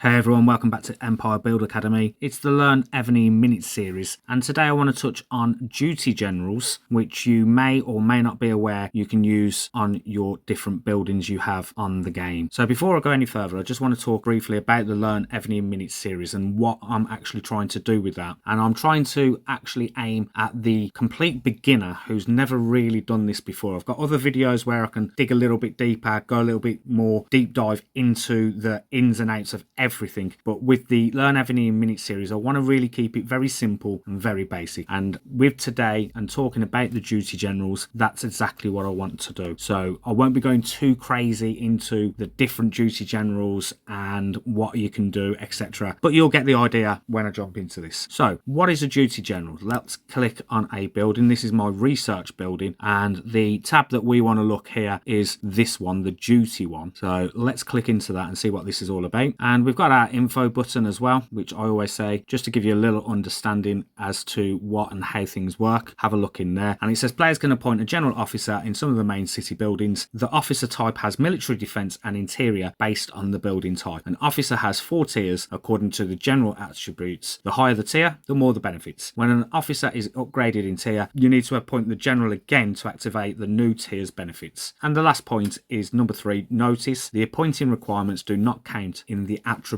Hey everyone, welcome back to Empire Build Academy. It's the Learn Evony Minute series, and today I want to touch on duty generals, which you may or may not be aware you can use on your different buildings you have on the game. So before I go any further, I just want to talk briefly about the Learn Evony Minute series and what I'm actually trying to do with that. And I'm trying to actually aim at the complete beginner who's never really done this before. I've got other videos where I can dig a little bit deeper, go a little bit more deep dive into the ins and outs of everything, but with the Learn Evony Minute series I want to really keep it very simple and very basic, and with today and talking about the duty generals, that's exactly what I want to do. So I won't be going too crazy into the different duty generals and what you can do, etc., but you'll get the idea when I jump into this. So what is a duty general? Let's click on a building. This is my research building, and the tab that we want to look here is this one, the duty one. So let's click into that and see what this is all about. And we've got our info button as well, which I always say just to give you a little understanding as to what and how things work. Have a look in there, and it says players can appoint a general officer in some of the main city buildings. The officer type has military defense and interior based on the building type. An officer has 4 tiers according to the general attributes. The higher the tier, the more the benefits. When an officer is upgraded in tier, you need to appoint the general again to activate the new tier's benefits. And the last point is number 3, notice the appointing requirements do not count in the attributes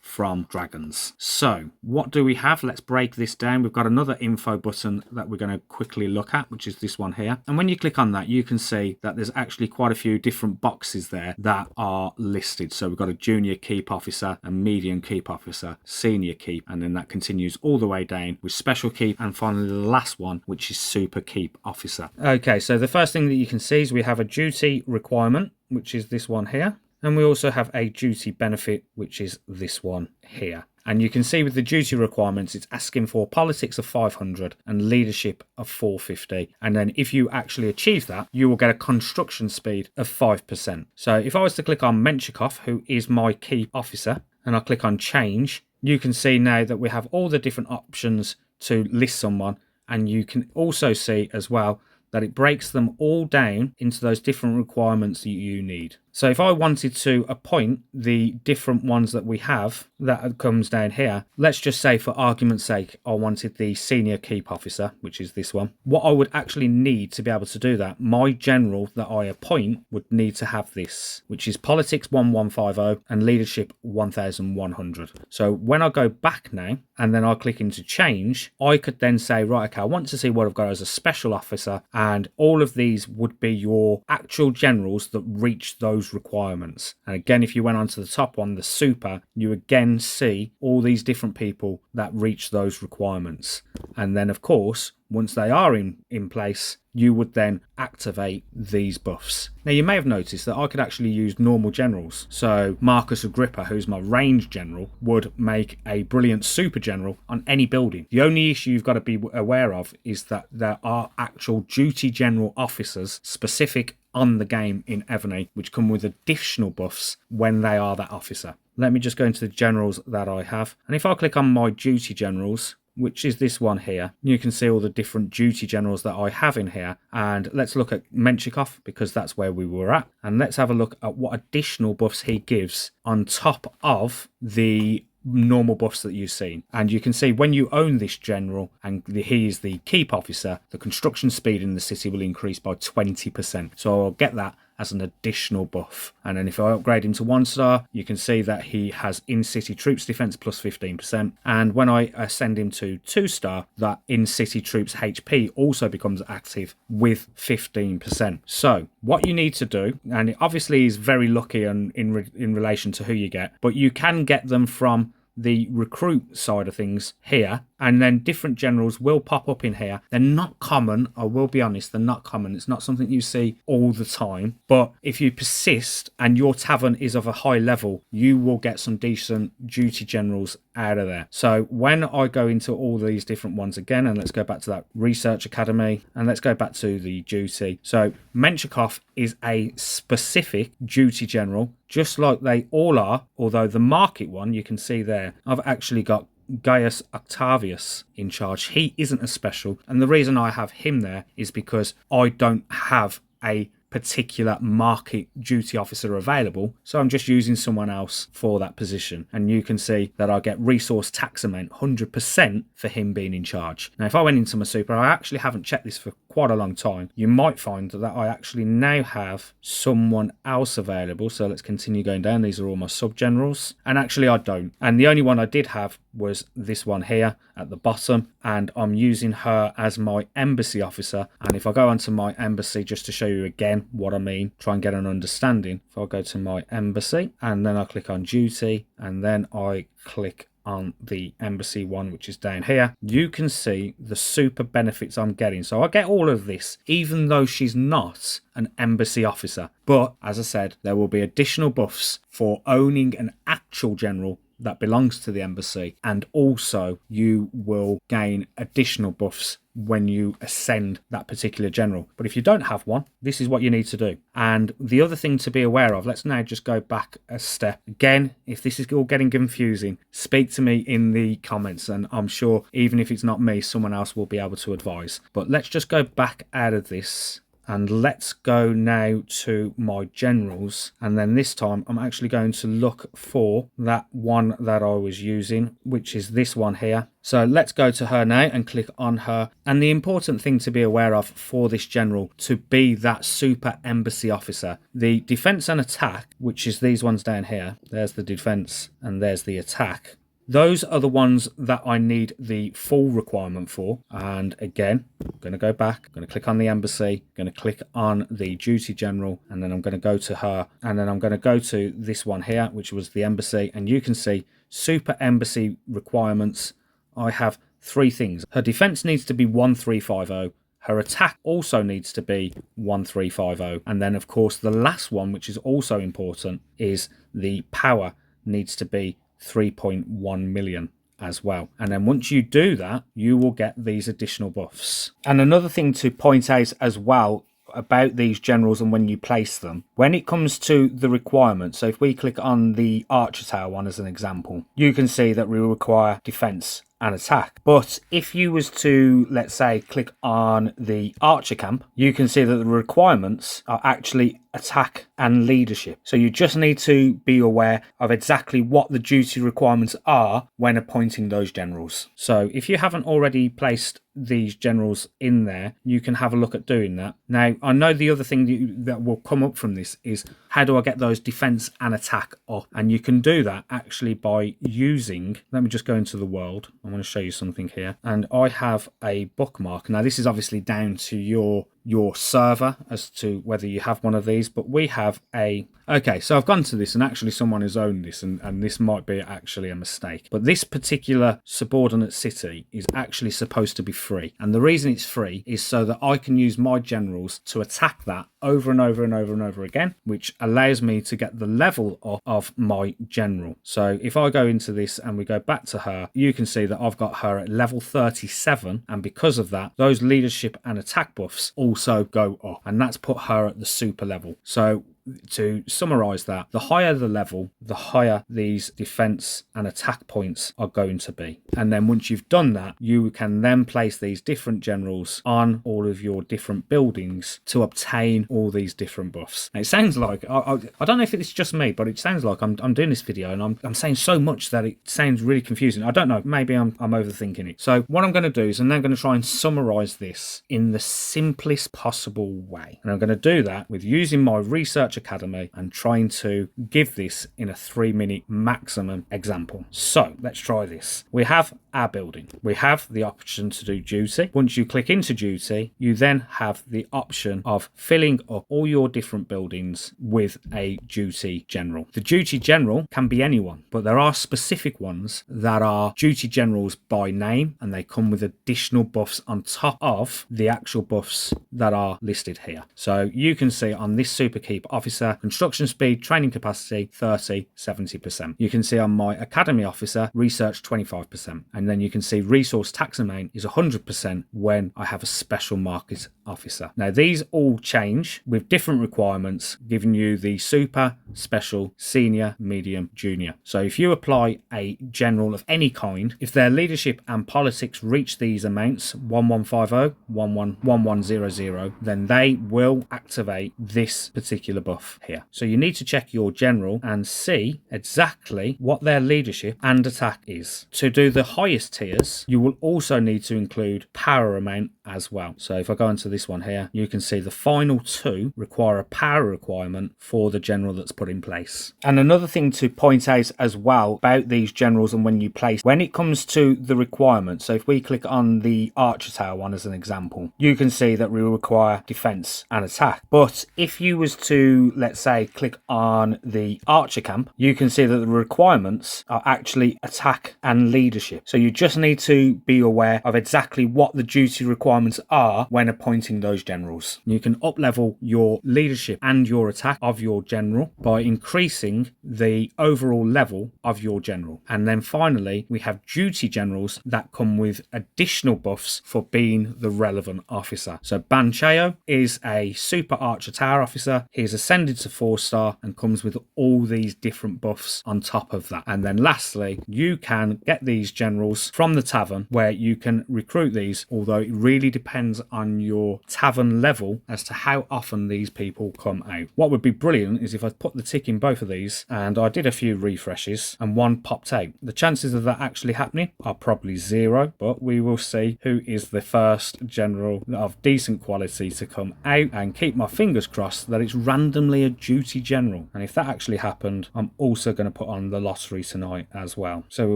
from dragons. So what do we have? Let's break this down. We've got another info button that we're going to quickly look at, which is this one here. And when you click on that, you can see that there's actually quite a few different boxes there that are listed. So we've got a junior keep officer, a medium keep officer, senior keep, and then that continues all the way down with special keep, and finally the last one, which is super keep officer. Okay, so the first thing that you can see is we have a duty requirement, which is this one here. And we also have a duty benefit, which is this one here. And you can see with the duty requirements, it's asking for politics of 500 and leadership of 450. And then if you actually achieve that, you will get a construction speed of 5%. So if I was to click on Menchikov, who is my key officer, and I click on change, you can see now that we have all the different options to list someone. And you can also see as well that it breaks them all down into those different requirements that you need. So if I wanted to appoint the different ones that we have, that comes down here. Let's just say for argument's sake, I wanted the senior keep officer, which is this one. What I would actually need to be able to do that, my general that I appoint would need to have this, which is politics 1150 and leadership 1100. So when I go back now and then I click into change, I could then say, right, okay, I want to see what I've got as a special officer, and all of these would be your actual generals that reach those requirements. And again, if you went onto the top one, the super, you again see all these different people that reach those requirements. And then of course, once they are in place, you would then activate these buffs. Now you may have noticed that I could actually use normal generals. So Marcus Agrippa, who's my range general, would make a brilliant super general on any building. The only issue you've got to be aware of is that there are actual duty general officers specific on the game in Evony, which come with additional buffs when they are that officer. Let me just go into the generals that I have. And if I click on my duty generals, which is this one here, you can see all the different duty generals that I have in here. And let's look at Menchikov, because that's where we were at. And let's have a look at what additional buffs he gives on top of the normal buffs that you've seen. And you can see when you own this general and he is the keep officer, the construction speed in the city will increase by 20%. So I'll get that as an additional buff. And then if I upgrade him to 1-star, you can see that he has in-city troops defense plus 15%. And when I send him to 2-star, that in-city troops HP also becomes active with 15%. So what you need to do, and it obviously is very lucky in relation to who you get, but you can get them from the recruit side of things here, and then different generals will pop up in here. They're not common, I will be honest, they're not common. It's not something you see all the time, but if you persist and your tavern is of a high level, you will get some decent duty generals out of there. So when I go into all these different ones again, and let's go back to that research academy, and let's go back to the duty. So Menchikov is a specific duty general, just like they all are, although the market one, you can see there, I've actually got Gaius Octavius in charge. He isn't a special, and the reason I have him there is because I don't have a particular market duty officer available, so I'm just using someone else for that position. And you can see that I get resource tax amount 100% for him being in charge. Now if I went into my super, I actually haven't checked this for quite a long time, you might find that I actually now have someone else available. So let's continue going down. These are all my sub generals, and actually I don't, and the only one I did have was this one here at the bottom, and I'm using her as my embassy officer. And if I go onto my embassy, just to show you again what I mean, try and get an understanding, if I go to my embassy and then I click on duty and then I click on the embassy one, which is down here, you can see the super benefits I'm getting. So I get all of this even though she's not an embassy officer, but as I said, there will be additional buffs for owning an actual general that belongs to the embassy, and also you will gain additional buffs when you ascend that particular general. But if you don't have one, this is what you need to do. And the other thing to be aware of, let's now just go back a step. Again, if this is all getting confusing, speak to me in the comments, and I'm sure even if it's not me, someone else will be able to advise. But let's just go back out of this. And let's go now to my generals. And then this time I'm actually going to look for that one that I was using, which is this one here. So let's go to her now and click on her. And the important thing to be aware of for this general to be that super embassy officer, the defense and attack, which is these ones down here. There's the defense and there's the attack. Those are the ones that I need the full requirement for. And again, I'm going to go back, I'm going to click on the embassy, I'm going to click on the duty general, and then I'm going to go to her, and then I'm going to go to this one here, which was the embassy. And you can see super embassy requirements. I have 3 things. Her defense needs to be 1350. Her attack also needs to be 1350. And then of course the last one, which is also important, is the power needs to be 3.1 million as well. And then once you do that, you will get these additional buffs. And another thing to point out as well about these generals and when you place them, when it comes to the requirements, so if we click on the Archer Tower one as an example, you can see that we require defense and attack. But if you was to, let's say, click on the Archer camp, you can see that the requirements are actually attack and leadership. So you just need to be aware of exactly what the duty requirements are when appointing those generals. So if you haven't already placed these generals in there, you can have a look at doing that. Now, I know the other thing that will come up from this is, how do I get those defense and attack up? And you can do that actually by using, let me just go into the world. I want to show you something here. And I have a bookmark. Now, this is obviously down to your server as to whether you have one of these, but we have a, okay, so I've gone to this and actually someone has owned this, and this might be actually a mistake, but this particular subordinate city is actually supposed to be free, and the reason it's free is so that I can use my generals to attack that over and over and over and over again, which allows me to get the level of my general. So if I go into this and we go back to her, you can see that I've got her at level 37, and because of that, those leadership and attack buffs also go up, and that's put her at the super level. So to summarize that, the higher the level, the higher these defense and attack points are going to be. And then once you've done that, you can then place these different generals on all of your different buildings to obtain all these different buffs. Now, it sounds like, I don't know if it's just me, but it sounds like I'm doing this video and I'm saying so much that it sounds really confusing. I don't know, maybe I'm overthinking it. So what I'm going to do is I'm then going to try and summarize this in the simplest possible way. And I'm going to do that with using my research academy and trying to give this in a 3-minute maximum example. So let's try this. We have our building. We have the option to do duty. Once you click into duty, you then have the option of filling up all your different buildings with a duty general. The duty general can be anyone, but there are specific ones that are duty generals by name, and they come with additional buffs on top of the actual buffs that are listed here. So you can see on this super keep, officer, construction speed, training capacity 30, 70%. You can see on my academy officer, research 25%. And then you can see resource tax amount is 100% when I have a special market officer. Now these all change with different requirements, giving you the super, special, senior, medium, junior. So if you apply a general of any kind, if their leadership and politics reach these amounts, 1150, 1100, then they will activate this particular buff here. So you need to check your general and see exactly what their leadership and attack is. To do the highest tiers, you will also need to include power amount as well. So if I go into this one here, you can see the final two require a power requirement for the general that's put in place. And another thing to point out as well about these generals and when you place, when it comes to the requirements, so if we click on the Archer Tower one as an example, you can see that we require defense and attack. But if you was to, let's say, click on the Archer camp, you can see that the requirements are actually attack and leadership. So you just need to be aware of exactly what the duty requirements are when appointing those generals. You can up level your leadership and your attack of your general by increasing the overall level of your general. And then finally, we have duty generals that come with additional buffs for being the relevant officer. So Bancheo is a super Archer Tower officer. He is ascended to 4-star and comes with all these different buffs on top of that. And then lastly, you can get these generals from the tavern where you can recruit these, although it really depends on your tavern level as to how often these people come out. What would be brilliant is if I put the tick in both of these and I did a few refreshes and one popped out. The chances of that actually happening are probably 0, but we will see who is the first general of decent quality to come out, and keep my fingers crossed that it's randomly a duty general. And if that actually happened, I'm also going to put on the lottery tonight as well. So we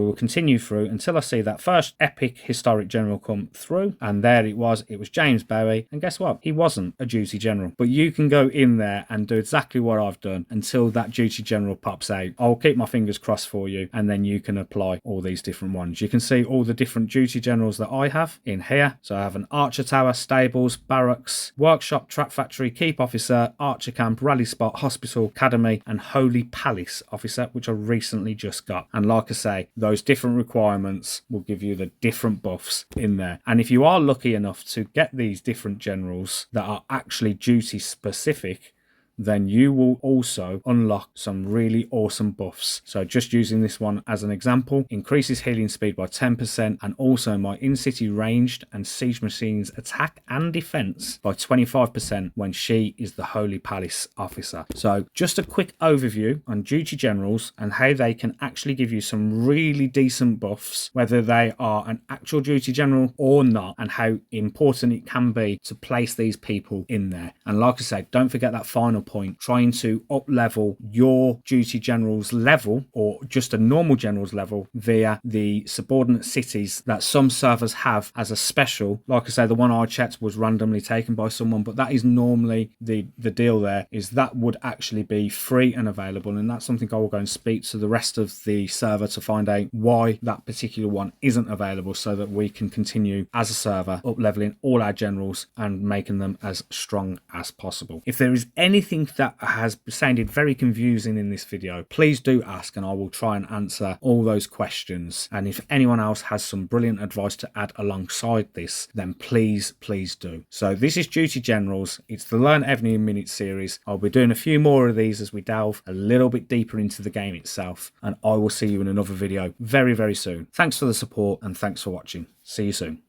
will continue through until I see that first epic historic general come through, and there it was James Bowie, and guess what, he wasn't a duty general. But you can go in there and do exactly what I've done until that duty general pops out. I'll keep my fingers crossed for you, and then you can apply all these different ones. You can see all the different duty generals that I have in here. So I have an Archer Tower, stables, barracks, workshop, trap factory, keep officer, Archer camp, rally spot, hospital, academy, and holy palace officer, which I recently just got. And like I say, those different requirements will give you the different buffs in there. And if you are lucky enough to get these different generals that are actually duty specific, then you will also unlock some really awesome buffs. So just using this one as an example, increases healing speed by 10%, and also my in-city ranged and siege machines attack and defense by 25% when she is the Holy Palace officer. So just a quick overview on duty generals and how they can actually give you some really decent buffs, whether they are an actual duty general or not, and how important it can be to place these people in there. And like I said, don't forget that final point, trying to up level your duty general's level or just a normal general's level via the subordinate cities that some servers have as a special. Like I say, the one I checked was randomly taken by someone, but that is normally the deal there, is that would actually be free and available, and that's something I will go and speak to the rest of the server to find out why that particular one isn't available, so that we can continue as a server up leveling all our generals and making them as strong as possible. If there is anything that has sounded very confusing in this video, please do ask and I will try and answer all those questions. And if anyone else has some brilliant advice to add alongside this, then please do. So this is Duty Generals. It's the Learn Evony in Minutes series. I'll be doing a few more of these as we delve a little bit deeper into the game itself, and I will see you in another video very soon. Thanks for the support and thanks for watching. See you soon.